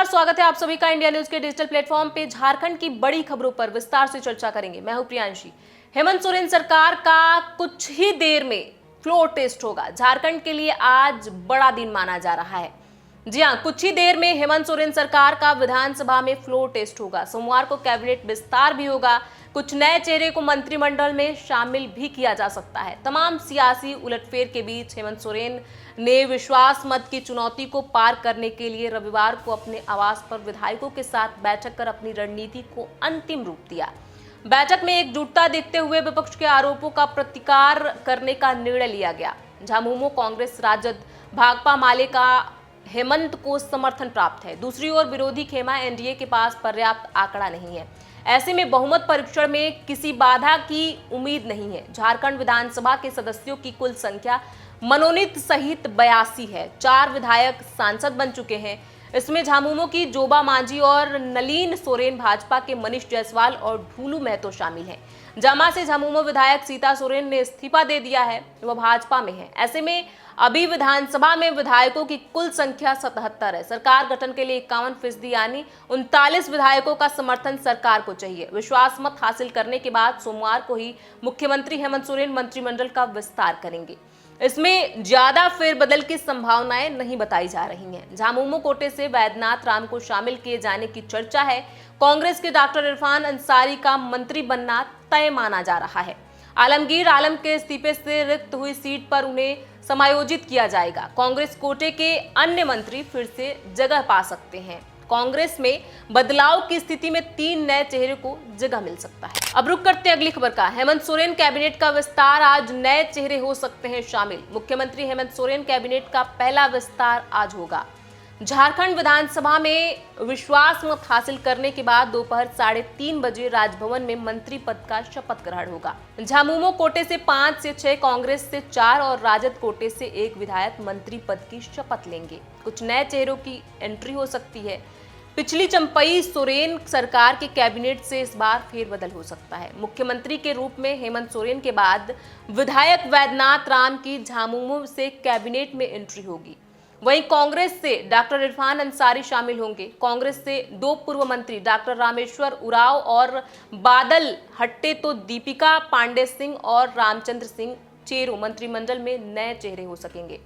नमस्कार, स्वागत है आप सभी का इंडिया न्यूज के डिजिटल प्लेटफॉर्म पे। झारखंड की बड़ी खबरों पर विस्तार से चर्चा करेंगे। मैं हूं प्रियांशी। हेमंत सोरेन सरकार का कुछ ही देर में फ्लोर टेस्ट होगा। झारखंड के लिए आज बड़ा दिन माना जा रहा है। जी हां, कुछ ही देर में हेमंत सोरेन सरकार का विधानसभा में फ्लोर टेस्ट होगा। सोमवार को कैबिनेट विस्तार भी होगा। कुछ नए चेहरे को मंत्रिमंडल में शामिल भी किया जा सकता है। तमाम सियासी उलटफेर के बीच हेमंत सोरेन ने विश्वास मत की चुनौती को पार करने के लिए रविवार को अपने आवास पर विधायकों के साथ बैठक कर अपनी रणनीति को अंतिम रूप दिया। बैठक में एकजुटता देखते हुए विपक्ष के आरोपों का प्रतिकार करने का निर्णय लिया गया। झामुमो, कांग्रेस, राजद, भाकपा माले का हेमंत को समर्थन प्राप्त है। दूसरी ओर विरोधी खेमा एनडीए के पास पर्याप्त आंकड़ा नहीं है। ऐसे में बहुमत परीक्षण में किसी बाधा की उम्मीद नहीं है। झारखंड विधानसभा के सदस्यों की कुल संख्या मनोनीत सहित 82 है। 4 विधायक सांसद बन चुके हैं। इसमें झामुमो की जोबा मांझी और नलीन सोरेन, भाजपा के मनीष जायसवाल और ढूलू महतो शामिल हैं। जामा से झामुमो विधायक सीता सोरेन ने इस्तीफा दे दिया है, वह भाजपा में है। ऐसे में अभी विधानसभा में विधायकों की कुल संख्या 77 है। सरकार गठन के लिए 51% यानी 39 विधायकों का समर्थन सरकार को चाहिए। विश्वास मत हासिल करने के बाद सोमवार को ही मुख्यमंत्री हेमंत सोरेन मंत्रिमंडल का विस्तार करेंगे। इसमें ज्यादा फेरबदल की संभावनाएं नहीं बताई जा रही हैं। झामुमो कोटे से वैद्यनाथ राम को शामिल किए जाने की चर्चा है। कांग्रेस के डॉक्टर इरफान अंसारी का मंत्री बनना तय माना जा रहा है। आलमगीर आलम के इस्तीफे से रिक्त हुई सीट पर उन्हें समायोजित किया जाएगा। कांग्रेस कोटे के अन्य मंत्री फिर से जगह पा सकते हैं। कांग्रेस में बदलाव की स्थिति में 3 नए चेहरे को जगह मिल सकता है। अब रुक करते हैं अगली खबर का। हेमंत सोरेन कैबिनेट का विस्तार, आज नए चेहरे हो सकते हैं शामिल। मुख्यमंत्री हेमंत सोरेन कैबिनेट का पहला विस्तार आज होगा। झारखंड विधानसभा में विश्वास मत हासिल करने के बाद दोपहर 3:30 बजे राजभवन में मंत्री पद का शपथ ग्रहण होगा। झामुमो कोटे से 5 से 6, कांग्रेस से 4 और राजद कोटे से 1 विधायक मंत्री पद की शपथ लेंगे। कुछ नए चेहरों की एंट्री हो सकती है। पिछली चंपई सोरेन सरकार के कैबिनेट से इस बार फेरबदल हो सकता है। मुख्यमंत्री के रूप में हेमंत सोरेन के बाद विधायक वैद्यनाथ राम की झामुमो से कैबिनेट में एंट्री होगी। वहीं कांग्रेस से डॉक्टर इरफान अंसारी शामिल होंगे। कांग्रेस से 2 पूर्व मंत्री डॉक्टर रामेश्वर उरांव और बादल हट्टे तो दीपिका पांडे सिंह और रामचंद्र सिंह चेरो मंत्रिमंडल में नए चेहरे हो सकेंगे।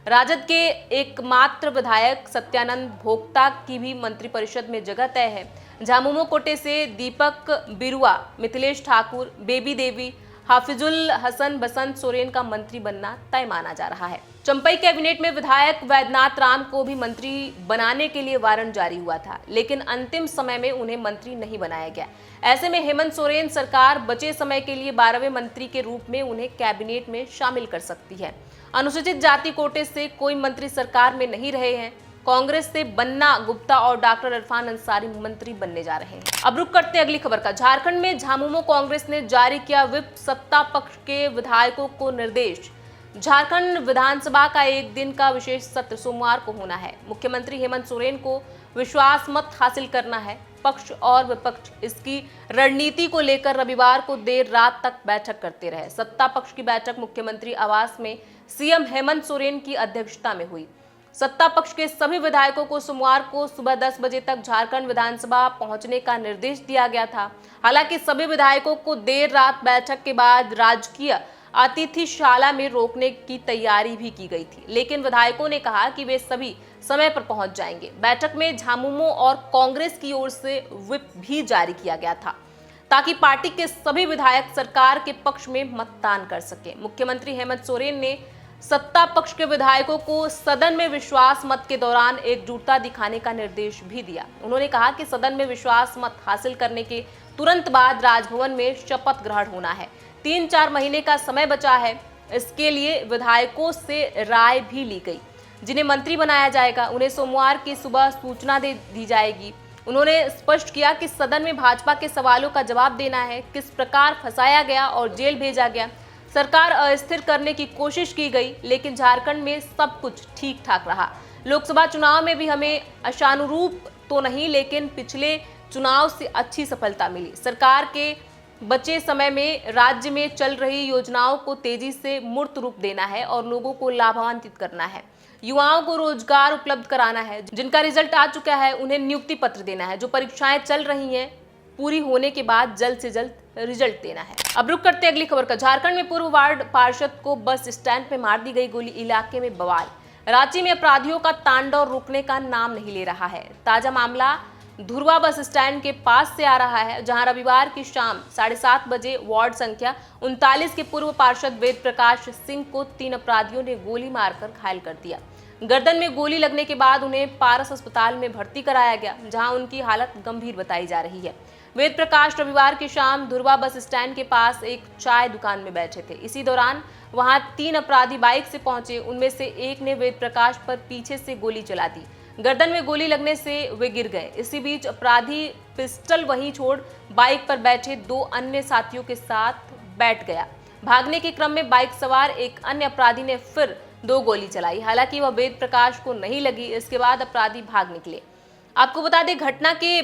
राजद के एकमात्र विधायक सत्यानंद भोक्ता की भी मंत्रिपरिषद में जगह तय है। झामुमो कोटे से दीपक बिरुआ, मिथिलेश ठाकुर, बेबी देवी, हाफिजुल हसन बसंत सोरेन का मंत्री बनना तय माना जा रहा है। चंपई कैबिनेट में विधायक वैद्यनाथ राम को भी मंत्री बनाने के लिए वारंट जारी हुआ था, लेकिन अंतिम समय में उन्हें मंत्री नहीं बनाया गया। ऐसे में हेमंत सोरेन सरकार बचे समय के लिए 12वें मंत्री के रूप में उन्हें कैबिनेट में शामिल कर सकती है। अनुसूचित जाति कोटे से कोई मंत्री सरकार में नहीं रहे हैं। कांग्रेस से बन्ना गुप्ता और डॉक्टर इरफान अंसारी मंत्री बनने जा रहे हैं। अब रुक करते हैं अगली खबर का। झारखंड में झामुमो कांग्रेस ने जारी किया व्हिप, सत्ता पक्ष के विधायकों को निर्देश। झारखंड विधानसभा का एक दिन का विशेष सत्र सोमवार को होना है। मुख्यमंत्री हेमंत सोरेन को विश्वास मत हासिल करना है। पक्ष और विपक्ष इसकी रणनीति को लेकर रविवार को देर रात तक बैठक करते रहे। सत्ता पक्ष की बैठक मुख्यमंत्री आवास में सीएम हेमंत सोरेन की अध्यक्षता में हुई। सत्ता पक्ष के सभी विधायकों को सोमवार को सुबह 10 बजे तक झारखंड विधानसभा पहुंचने का निर्देश दिया गया था। हालांकि सभी विधायकों को देर रात बैठक के बाद राजकीय अतिथिशाला में रोकने की तैयारी भी की गई थी, लेकिन विधायकों ने कहा कि वे सभी समय पर पहुंच जाएंगे। बैठक में झामुमो और कांग्रेस की ओर से व्हिप भी जारी किया गया था ताकि पार्टी के सभी विधायक सरकार के पक्ष में मतदान कर सके। मुख्यमंत्री हेमंत सोरेन ने सत्ता पक्ष के विधायकों को सदन में विश्वास मत के दौरान एकजुटता दिखाने का निर्देश भी दिया। उन्होंने कहा कि सदन में विश्वास मत हासिल करने के तुरंत बाद राजभवन में शपथ ग्रहण होना है। 3-4 महीने का समय बचा है। इसके लिए विधायकों से राय भी ली गई। जिन्हें मंत्री बनाया जाएगा उन्हें सोमवार की सुबह सूचना दे दी जाएगी। उन्होंने स्पष्ट किया कि सदन में भाजपा के सवालों का जवाब देना है। किस प्रकार फंसाया गया और जेल भेजा गया, सरकार अस्थिर करने की कोशिश की गई, लेकिन झारखंड में सब कुछ ठीक ठाक रहा। लोकसभा चुनाव में भी हमें आशानुरूप तो नहीं, लेकिन पिछले चुनाव से अच्छी सफलता मिली। सरकार के बचे समय में राज्य में चल रही योजनाओं को तेजी से मूर्त रूप देना है और लोगों को लाभान्वित करना है। युवाओं को रोजगार उपलब्ध कराना है, जिनका रिजल्ट आ चुका है उन्हें नियुक्ति पत्र देना है, जो परीक्षाएं चल रही हैं पूरी होने के बाद जल्द से जल्द रिजल्ट देना है। अब रुक करते हैं अगली खबर का। झारखंड में पूर्व वार्ड पार्षद को बस स्टैंड पे मार दी गई गोली, इलाके में बवाल। रांची में अपराधियों का तांडव रुकने का नाम नहीं ले रहा है। ताजा मामला धुरवा बस स्टैंड के पास से आ रहा है, जहां रविवार की शाम 7:30 बजे वार्ड संख्या 39 के पूर्व पार्षद वेद प्रकाश सिंह को 3 अपराधियों ने गोली मारकर घायल कर दिया। गर्दन में गोली लगने के बाद उन्हें पारस अस्पताल में भर्ती कराया गया, जहां उनकी हालत गंभीर बताई जा रही है। वेद प्रकाश रविवार की शाम धुरवा बस स्टैंड के पास एक चाय दुकान में बैठे थे। इसी दौरान वहां 3 अपराधी बाइक से पहुंचे। उनमें से एक ने वेद प्रकाश पर पीछे से गोली चला दी। गर्दन में गोली लगने से वे गिर गए। इसी बीच अपराधी पिस्टल वहीं छोड़ बाइक पर बैठे 2 अन्य साथियों के साथ बैठ गया। भागने के क्रम में बाइक सवार एक अन्य अपराधी ने फिर 2 गोली चलाई। हालांकि वह वेद प्रकाश को नहीं लगी। इसके बाद अपराधी भाग निकले। आपको बता दें, घटना के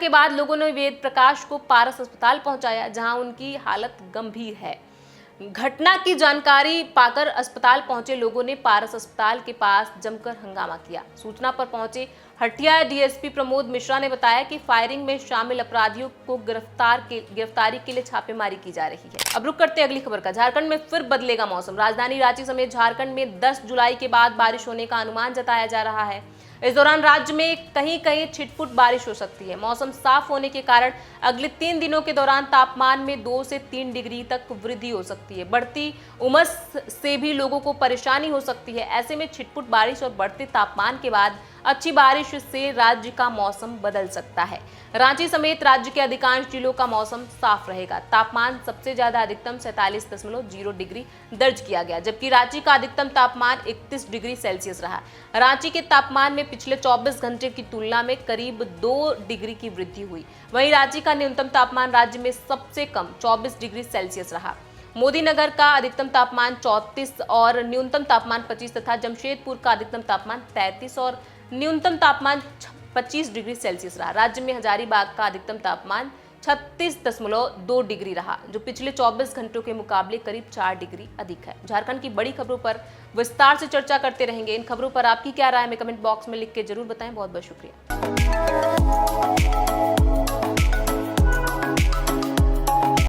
बाद लोगों ने वेद प्रकाश को पारस अस्पताल पहुंचाया, जहां उनकी हालत गंभीर है। घटना की जानकारी पाकर अस्पताल पहुंचे लोगों ने पारस अस्पताल के पास जमकर हंगामा किया। सूचना पर पहुंचे हटिया डीएसपी प्रमोद मिश्रा ने बताया कि फायरिंग में शामिल अपराधियों को गिरफ्तारी के लिए छापेमारी की जा रही है। अब रुक करते अगली खबर का। झारखंड में फिर बदलेगा मौसम। राजधानी रांची समेत झारखंड में 10 जुलाई के बाद बारिश होने का अनुमान जताया जा रहा है। इस दौरान राज्य में कहीं कहीं छिटपुट बारिश हो सकती है। मौसम साफ होने के कारण अगले 3 दिनों के दौरान तापमान में 2 से 3 डिग्री तक वृद्धि हो सकती है। बढ़ती उमस से भी लोगों को परेशानी हो सकती है। ऐसे में छिटपुट बारिश और बढ़ते तापमान के बाद अच्छी बारिश से राज्य का मौसम बदल सकता है। रांची समेत राज्य के अधिकांश जिलों का मौसम साफ रहेगा। तापमान सबसे ज्यादा अधिकतम 47.0 डिग्री दर्ज किया गया, जबकि रांची का अधिकतम तापमान 31 डिग्री सेल्सियस रहा। रांची के तापमान में पिछले 24 घंटे की तुलना में करीब 2 डिग्री की वृद्धि हुई। वहीं रांची का न्यूनतम तापमान राज्य में सबसे कम 24 डिग्री सेल्सियस रहा। मोदी नगर का अधिकतम तापमान 34 और न्यूनतम तापमान 25 तथा जमशेदपुर का अधिकतम तापमान 33 और न्यूनतम तापमान 25 डिग्री सेल्सियस रहा। राज्य में हजारीबाग का अधिकतम तापमान 36.2 डिग्री रहा, जो पिछले 24 घंटों के मुकाबले करीब 4 डिग्री अधिक है। झारखंड की बड़ी खबरों पर विस्तार से चर्चा करते रहेंगे। इन खबरों पर आपकी क्या राय है, हमें कमेंट बॉक्स में लिख के जरूर बताएं। बहुत बहुत शुक्रिया।